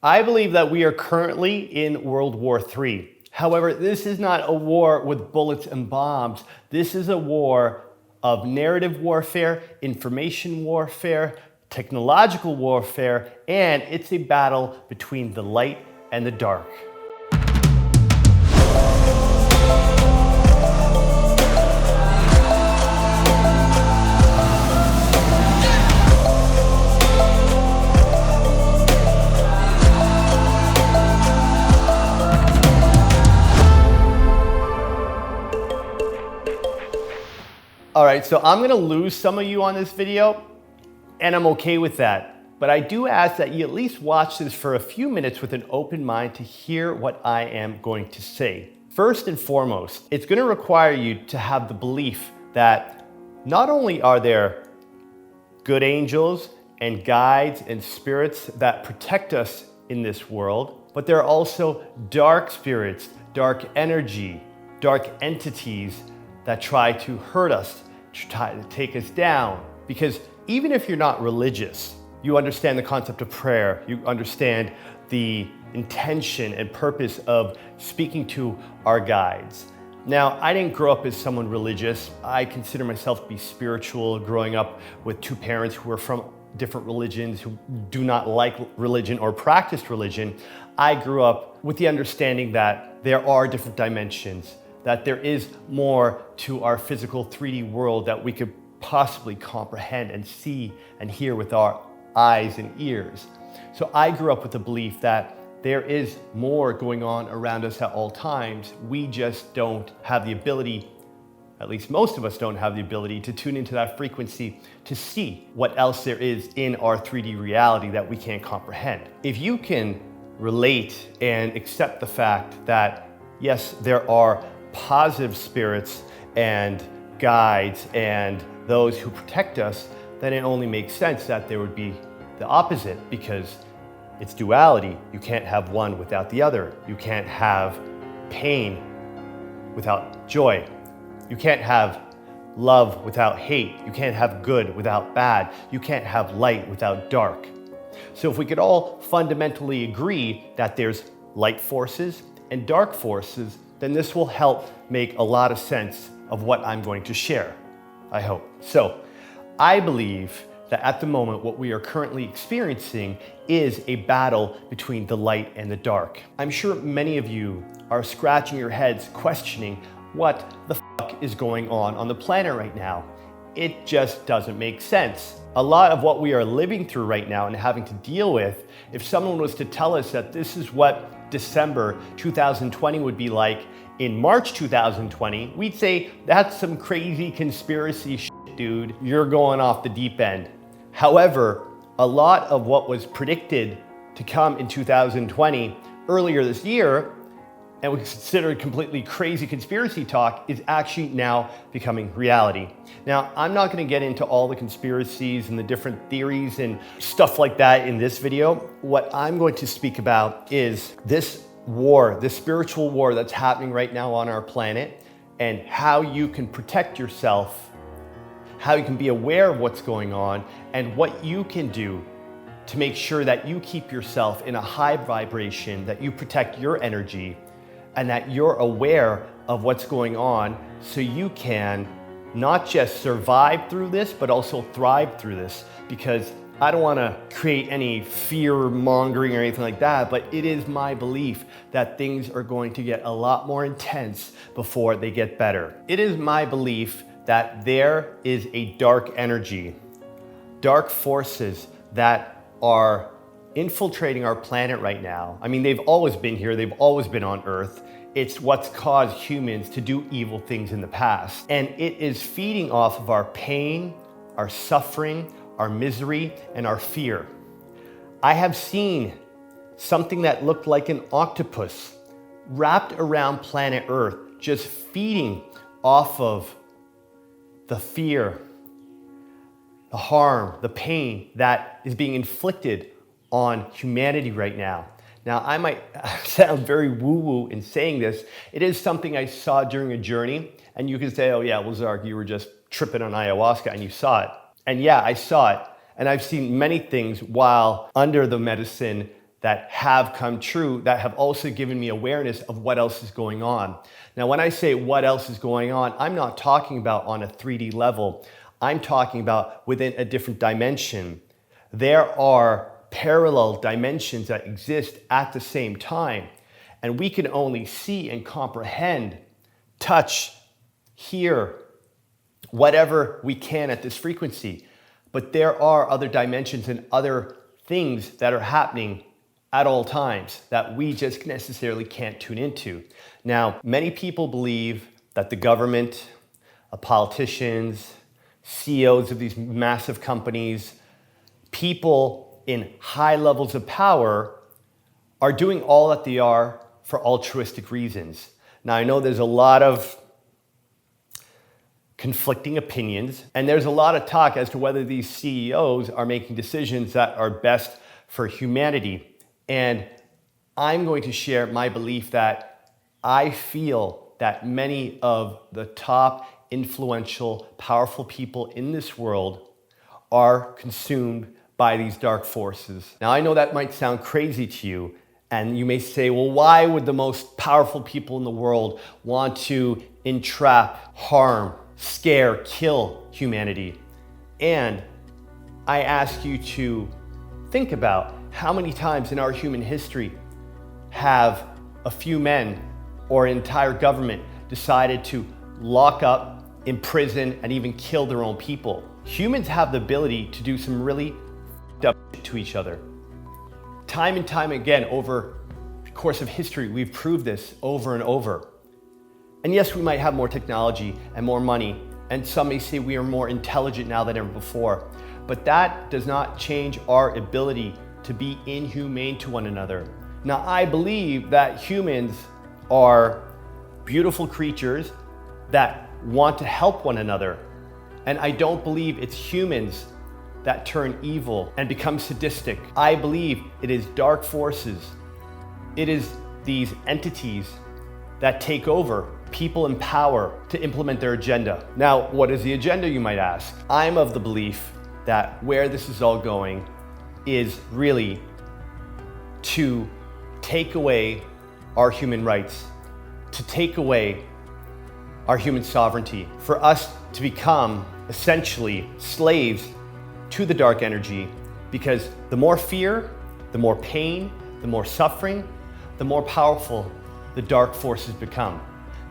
I believe that we are currently in World War III. However, this is not a war with bullets and bombs. This is a war of narrative warfare, information warfare, technological warfare, and it's a battle between the light and the dark. All right, so I'm gonna lose some of you on this video, and I'm okay with that. But I do ask that you at least watch this for a few minutes with an open mind to hear what I am going to say. First and foremost, it's gonna require you to have the belief that not only are there good angels and guides and spirits that protect us in this world, but there are also dark spirits, dark energy, dark entities that try to hurt us, try to take us down. Because even if you're not religious, you understand the concept of prayer, you understand the intention and purpose of speaking to our guides. Now, I didn't grow up as someone religious. I consider myself to be spiritual, growing up with two parents who are from different religions, who do not like religion or practice religion. I grew up with the understanding that there are different dimensions, that there is more to our physical 3D world that we could possibly comprehend and see and hear with our eyes and ears. So I grew up with the belief that there is more going on around us at all times. We just don't have the ability, at least most of us don't have the ability, to tune into that frequency to see what else there is in our 3D reality that we can't comprehend. If you can relate and accept the fact that, yes, there are positive spirits and guides and those who protect us, then it only makes sense that there would be the opposite, because it's duality. You can't have one without the other. You can't have pain without joy. You can't have love without hate. You can't have good without bad. You can't have light without dark. So if we could all fundamentally agree that there's light forces and dark forces, then this will help make a lot of sense of what I'm going to share, I hope. So I believe that at the moment, what we are currently experiencing is a battle between the light and the dark. I'm sure many of you are scratching your heads questioning what the fuck is going on the planet right now. It just doesn't make sense. A lot of what we are living through right now and having to deal with, if someone was to tell us that this is what December 2020 would be like in March 2020, we'd say, that's some crazy conspiracy shit, dude. You're going off the deep end. However, a lot of what was predicted to come in 2020 earlier this year, and was considered completely crazy conspiracy talk, is actually now becoming reality. Now, I'm not gonna get into all the conspiracies and the different theories and stuff like that in this video. What I'm going to speak about is this war, this spiritual war that's happening right now on our planet, and how you can protect yourself, how you can be aware of what's going on, and what you can do to make sure that you keep yourself in a high vibration, that you protect your energy, and that you're aware of what's going on so you can not just survive through this, but also thrive through this. Because I don't wanna create any fear mongering or anything like that, but it is my belief that things are going to get a lot more intense before they get better. It is my belief that there is a dark energy, dark forces that are infiltrating our planet right now. I mean, they've always been here, they've always been on Earth. It's what's caused humans to do evil things in the past. And it is feeding off of our pain, our suffering, our misery, and our fear. I have seen something that looked like an octopus wrapped around planet Earth, just feeding off of the fear, the harm, the pain that is being inflicted on humanity right now. Now, I might sound very woo-woo in saying this. It is something I saw during a journey, and you can say, oh yeah, well, Zark, you were just tripping on ayahuasca and you saw it. And yeah, I saw it. And I've seen many things while under the medicine that have come true that have also given me awareness of what else is going on. Now, when I say what else is going on, I'm not talking about on a 3D level. I'm talking about within a different dimension. There are parallel dimensions that exist at the same time, and we can only see and comprehend, touch, hear, whatever we can at this frequency. But there are other dimensions and other things that are happening at all times that we just necessarily can't tune into. Now, many people believe that the government, politicians, CEOs of these massive companies, people in high levels of power are doing all that they are for altruistic reasons. Now, I know there's a lot of conflicting opinions, and there's a lot of talk as to whether these CEOs are making decisions that are best for humanity. And I'm going to share my belief that I feel that many of the top influential, powerful people in this world are consumed by these dark forces. Now, I know that might sound crazy to you, and you may say, well, why would the most powerful people in the world want to entrap, harm, scare, kill humanity? And I ask you to think about how many times in our human history have a few men or an entire government decided to lock up, imprison, and even kill their own people. Humans have the ability to do some really f***ed up shit to each other. Time and time again, over the course of history, we've proved this over and over. And yes, we might have more technology and more money, and some may say we are more intelligent now than ever before, but that does not change our ability to be inhumane to one another. Now, I believe that humans are beautiful creatures that want to help one another. And I don't believe it's humans that turn evil and become sadistic. I believe it is dark forces. It is these entities that take over people in power to implement their agenda. Now, what is the agenda, you might ask? I'm of the belief that where this is all going is really to take away our human rights, to take away our human sovereignty, for us to become essentially slaves to the dark energy, because the more fear, the more pain, the more suffering, the more powerful the dark forces become.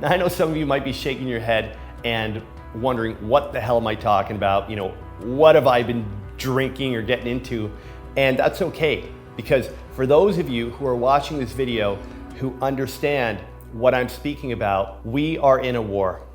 Now, I know some of you might be shaking your head and wondering, what the hell am I talking about? You know, what have I been drinking or getting into? And that's okay, because for those of you who are watching this video who understand what I'm speaking about, we are in a war.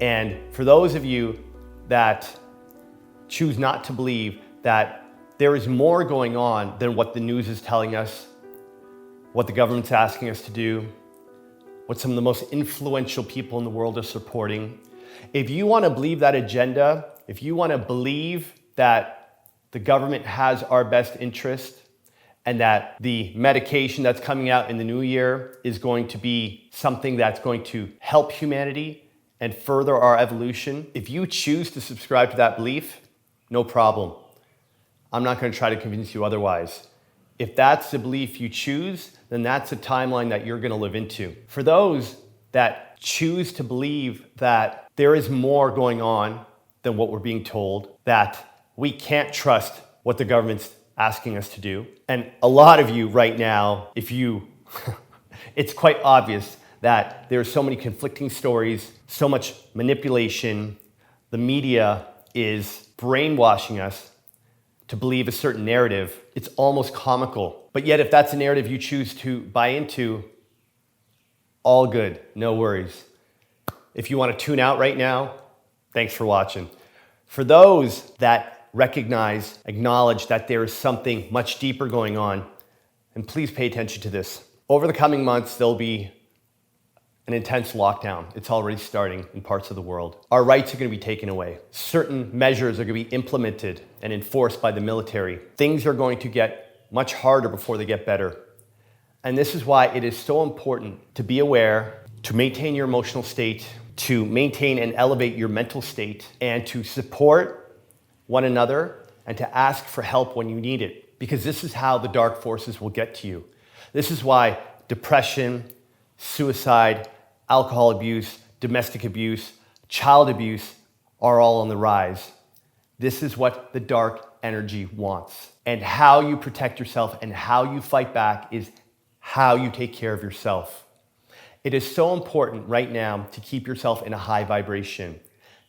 And for those of you that choose not to believe that there is more going on than what the news is telling us, what the government's asking us to do, what some of the most influential people in the world are supporting, if you want to believe that agenda, if you want to believe that the government has our best interest, and that the medication that's coming out in the new year is going to be something that's going to help humanity and further our evolution, if you choose to subscribe to that belief, no problem. I'm not going to try to convince you otherwise. If that's the belief you choose, then that's a timeline that you're going to live into. For those that choose to believe that there is more going on than what we're being told, that we can't trust what the government's asking us to do. And a lot of you right now, it's quite obvious that there are so many conflicting stories, so much manipulation. The media is brainwashing us to believe a certain narrative. It's almost comical. But yet, if that's a narrative you choose to buy into, all good, no worries. If you want to tune out right now, thanks for watching. For those that recognize, acknowledge that there is something much deeper going on, and please pay attention to this. Over the coming months, there'll be an intense lockdown. It's already starting in parts of the world. Our rights are going to be taken away. Certain measures are going to be implemented and enforced by the military. Things are going to get much harder before they get better. And this is why it is so important to be aware, to maintain your emotional state, to maintain and elevate your mental state, and to support one another and to ask for help when you need it. because this is how the dark forces will get to you. This is why depression, suicide, alcohol abuse, domestic abuse, child abuse are all on the rise. This is what the dark energy wants. And how you protect yourself and how you fight back is how you take care of yourself. It is so important right now to keep yourself in a high vibration.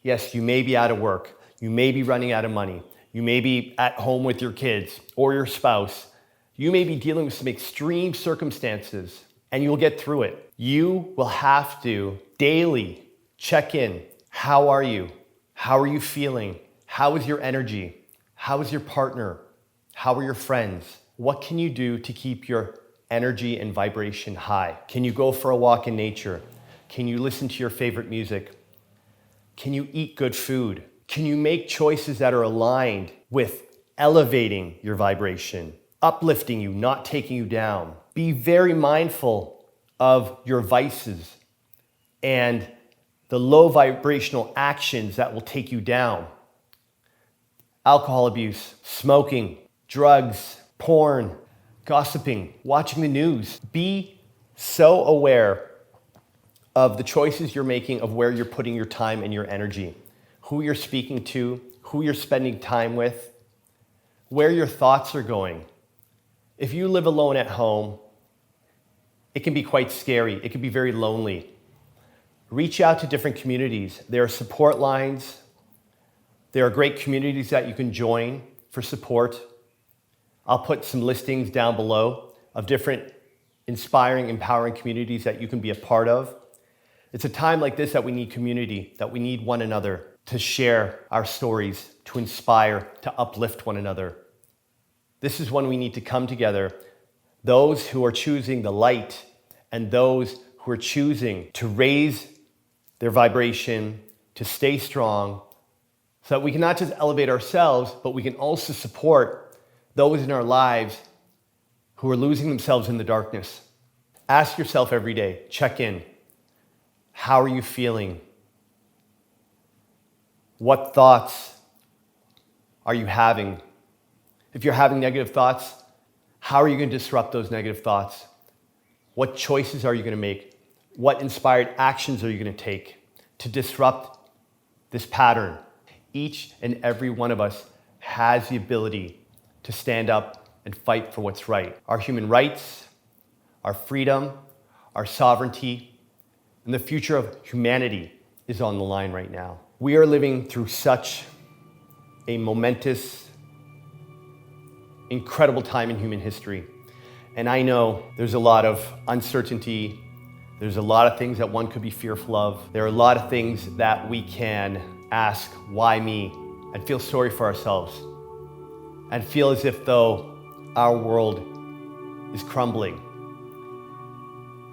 Yes, you may be out of work. You may be running out of money. You may be at home with your kids or your spouse. You may be dealing with some extreme circumstances, and you'll get through it. You will have to daily check in. How are you? How are you feeling? How is your energy? How is your partner? How are your friends? What can you do to keep your energy and vibration high? Can you go for a walk in nature? Can you listen to your favorite music? Can you eat good food? Can you make choices that are aligned with elevating your vibration, uplifting you, not taking you down? Be very mindful of your vices and the low vibrational actions that will take you down. Alcohol abuse, smoking, drugs, porn, gossiping, watching the news. Be so aware of the choices you're making, of where you're putting your time and your energy, who you're speaking to, who you're spending time with, where your thoughts are going. If you live alone at home, it can be quite scary. It can be very lonely. Reach out to different communities. There are support lines. There are great communities that you can join for support. I'll put some listings down below of different inspiring, empowering communities that you can be a part of. It's a time like this that we need community, that we need one another to share our stories, to inspire, to uplift one another. This is when we need to come together, those who are choosing the light and those who are choosing to raise their vibration, to stay strong, so that we can not just elevate ourselves, but we can also support those in our lives who are losing themselves in the darkness. Ask yourself every day, check in. How are you feeling? What thoughts are you having? If you're having negative thoughts, how are you going to disrupt those negative thoughts? What choices are you going to make? What inspired actions are you going to take to disrupt this pattern? Each and every one of us has the ability to stand up and fight for what's right. Our human rights, our freedom, our sovereignty, and the future of humanity is on the line right now. We are living through such a momentous, incredible time in human history. And I know there's a lot of uncertainty. There's a lot of things that one could be fearful of. There are a lot of things that we can ask, why me? And feel sorry for ourselves. And feel as if though our world is crumbling.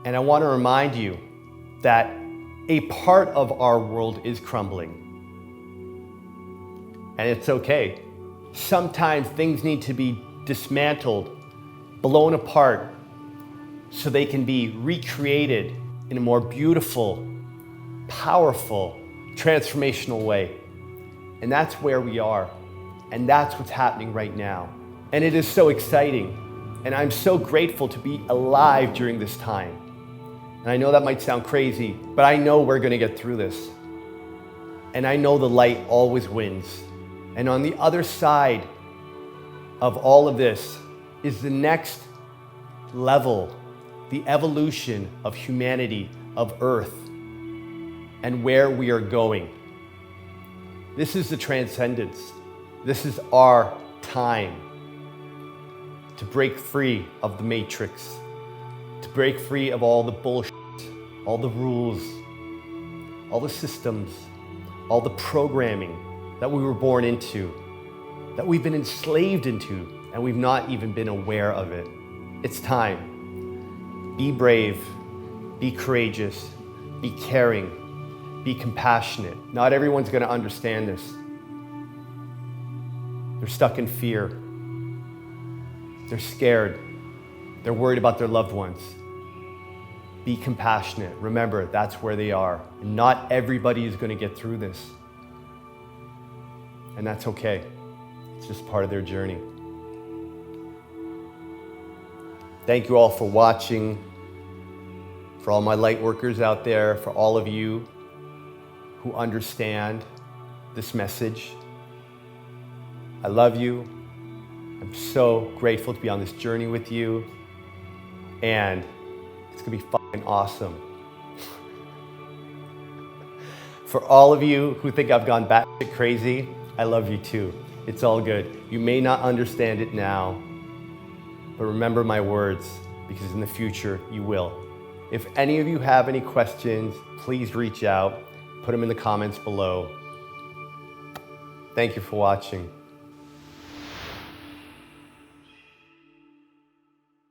And I want to remind you that a part of our world is crumbling. And it's okay. Sometimes things need to be dismantled, blown apart, so they can be recreated in a more beautiful, powerful, transformational way. And that's where we are. And that's what's happening right now. And it is so exciting. And I'm so grateful to be alive during this time. And I know that might sound crazy, but I know we're going to get through this. And I know the light always wins. And on the other side of all of this is the next level, the evolution of humanity, of Earth, and where we are going. This is the transcendence. This is our time to break free of the matrix, to break free of all the bullshit, all the rules, all the systems, all the programming that we were born into, that we've been enslaved into, and we've not even been aware of it. It's time. Be brave, be courageous, be caring, be compassionate. Not everyone's going to understand this. They're stuck in fear. They're scared. They're worried about their loved ones. Be compassionate. Remember, that's where they are. And not everybody is going to get through this. And that's okay. It's just part of their journey. Thank you all for watching. For all my light workers out there, for all of you who understand this message. I love you. I'm so grateful to be on this journey with you. And it's gonna be fucking awesome. For all of you who think I've gone batshit crazy, I love you too. It's all good. You may not understand it now, but remember my words, because in the future you will. If any of you have any questions, please reach out, put them in the comments below. Thank you for watching.